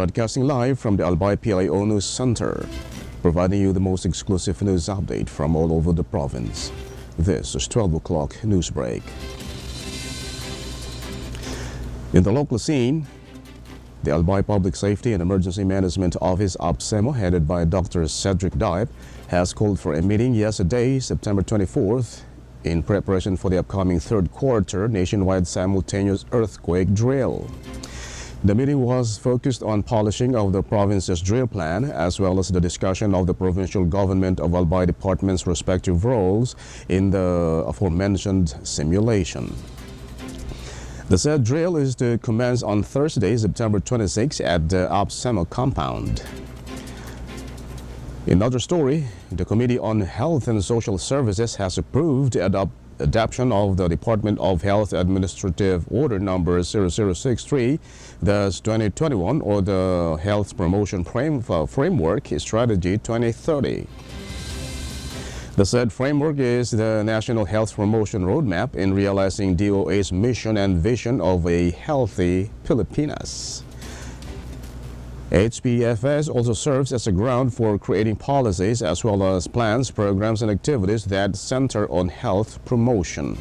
Broadcasting live from the Albay PIO News Center, providing you the most exclusive news update from all over the province. This is 12 o'clock Newsbreak. In the local scene, the Albay Public Safety and Emergency Management Office ABSEMO, headed by Dr. Cedric Dipe, has called for a meeting yesterday, September 24th, in preparation for the upcoming third quarter nationwide simultaneous earthquake drill. The meeting was focused on polishing of the province's drill plan, as well as the discussion of the provincial government of Albay department's respective roles in the aforementioned simulation. The said drill is to commence on Thursday, September 26 at the ABSEMO compound. In another story, the Committee on Health and Social Services has approved the adoption of the Department of Health Administrative Order number 0063, thus 2021, or the Health Promotion Framework Strategy 2030. The said framework is the National Health Promotion Roadmap in realizing DOA's mission and vision of a healthy Pilipinas. HPFS also serves as a ground for creating policies as well as plans, programs, and activities that center on health promotion.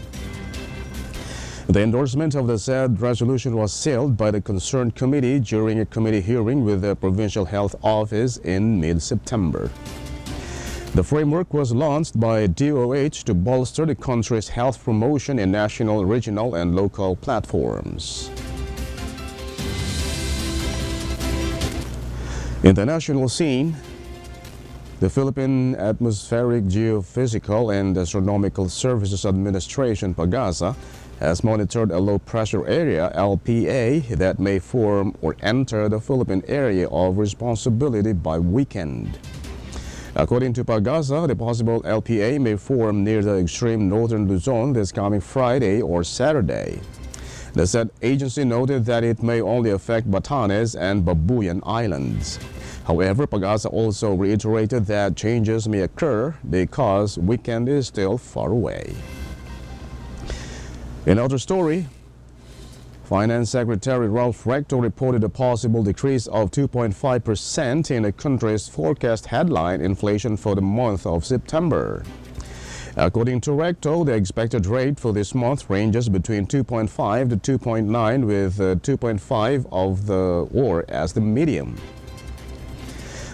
The endorsement of the said resolution was sealed by the concerned committee during a committee hearing with the Provincial Health Office in mid-September. The framework was launched by DOH to bolster the country's health promotion in national, regional, and local platforms. In the national scene, the Philippine Atmospheric, Geophysical, and Astronomical Services Administration, PAGASA, has monitored a low-pressure area, LPA, that may form or enter the Philippine area of responsibility by weekend. According to PAGASA, the possible LPA may form near the extreme northern Luzon this coming Friday or Saturday. The said agency noted that it may only affect Batanes and Babuyan Islands. However, PAGASA also reiterated that changes may occur because weekend is still far away. In another story, Finance Secretary Ralph Recto reported a possible decrease of 2.5% in the country's forecast headline inflation for the month of September. According to Recto, the expected rate for this month ranges between 2.5 to 2.9, with 2.5 of the or as the medium.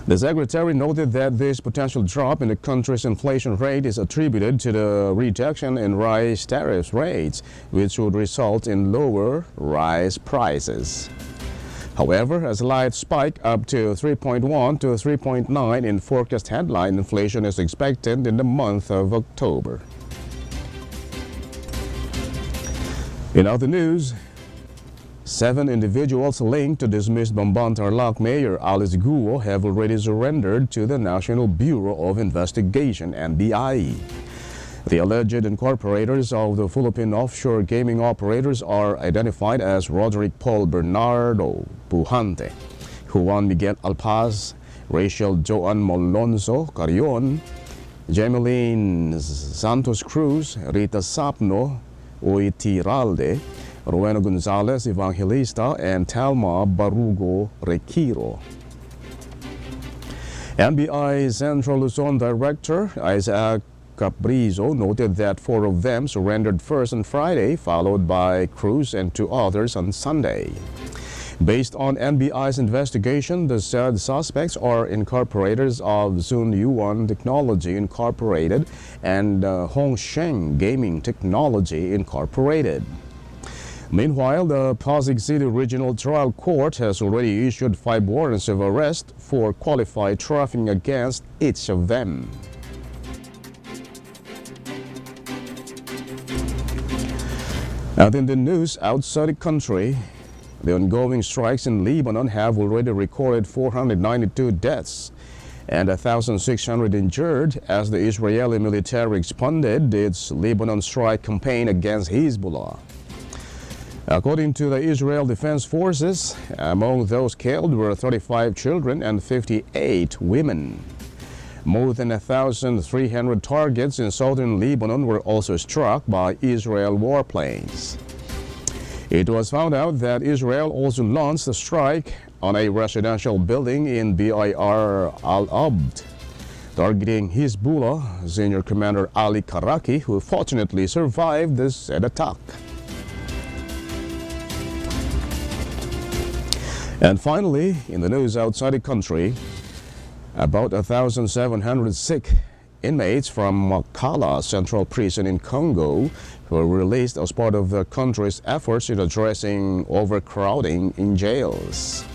The Secretary noted that this potential drop in the country's inflation rate is attributed to the reduction in rice tariff rates, which would result in lower rice prices. However, a slight spike up to 3.1 to 3.9 in forecast headline inflation is expected in the month of October. In other news, 7 individuals linked to dismissed Bamban-Tarlac Mayor Alice Guo have already surrendered to the National Bureau of Investigation, NBI. The alleged incorporators of the Philippine offshore gaming operators are identified as Roderick Paul Bernardo Pujante, Juan Miguel Alpaz, Rachel Joan Molonzo Carrion, Jemeline Santos Cruz, Rita Sapno Oitiralde, Rowena Gonzalez Evangelista, and Talma Barugo Requiro. NBI Central Luzon Director Isaac Caprizo noted that 4 of them surrendered first on Friday, followed by Cruz and 2 others on Sunday. Based on NBI's investigation, the said suspects are incorporators of Zun Yuan Technology Incorporated and Hongsheng Gaming Technology Incorporated. Meanwhile, the Pasig City Regional Trial Court has already issued 5 warrants of arrest for qualified trafficking against each of them. And in the news outside the country, the ongoing strikes in Lebanon have already recorded 492 deaths and 1,600 injured as the Israeli military expanded its Lebanon strike campaign against Hezbollah. According to the Israel Defense Forces, among those killed were 35 children and 58 women. More than 1,300 targets in southern Lebanon were also struck by Israel warplanes. It was found out that Israel also launched a strike on a residential building in Bir al-Abd, targeting Hezbollah senior commander Ali Karaki, who fortunately survived the said attack. And finally, in the news outside the country, about 1,700 Sikh inmates from Makala Central Prison in Congo were released as part of the country's efforts in addressing overcrowding in jails.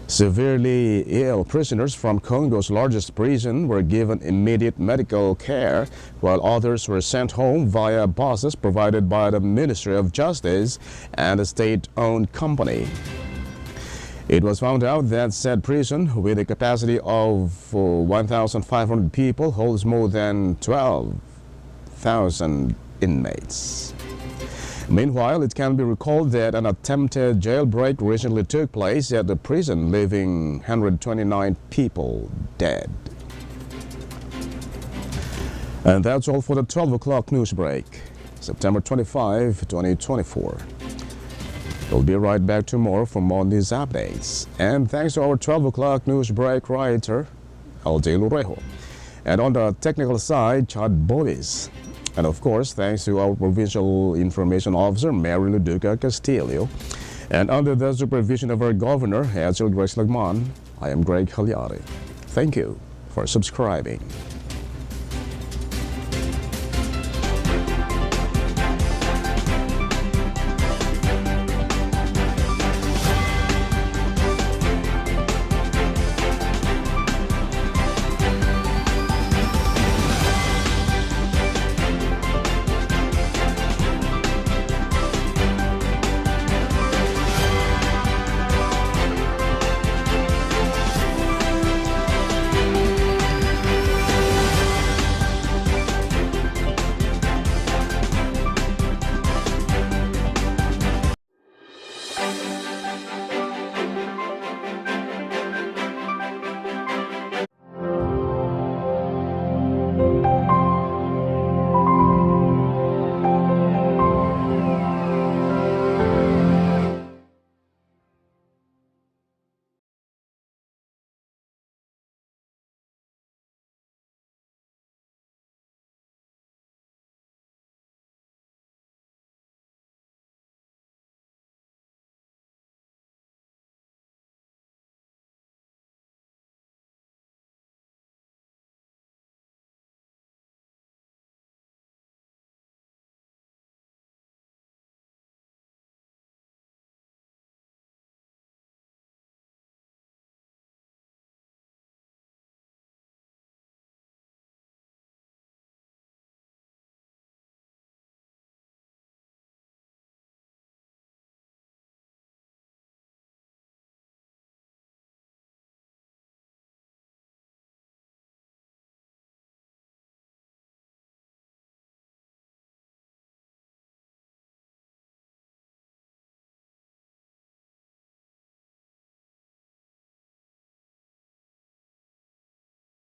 Severely ill prisoners from Congo's largest prison were given immediate medical care, while others were sent home via buses provided by the Ministry of Justice and a state-owned company. It was found out that said prison, with a capacity of 1,500 people, holds more than 12,000 inmates. Meanwhile, it can be recalled that an attempted jailbreak recently took place at the prison, leaving 129 people dead. And that's all for the 12 o'clock news break, September 25, 2024. We'll be right back tomorrow for more news updates. And thanks to our 12 o'clock news break writer, Albay Lurejo. And on the technical side, Chad Bovis. And of course, thanks to our Provincial Information Officer, Mary Luduca Castillo. And under the supervision of our Governor, Hazel Grace Lagman, I am Greg Hallare. Thank you for subscribing.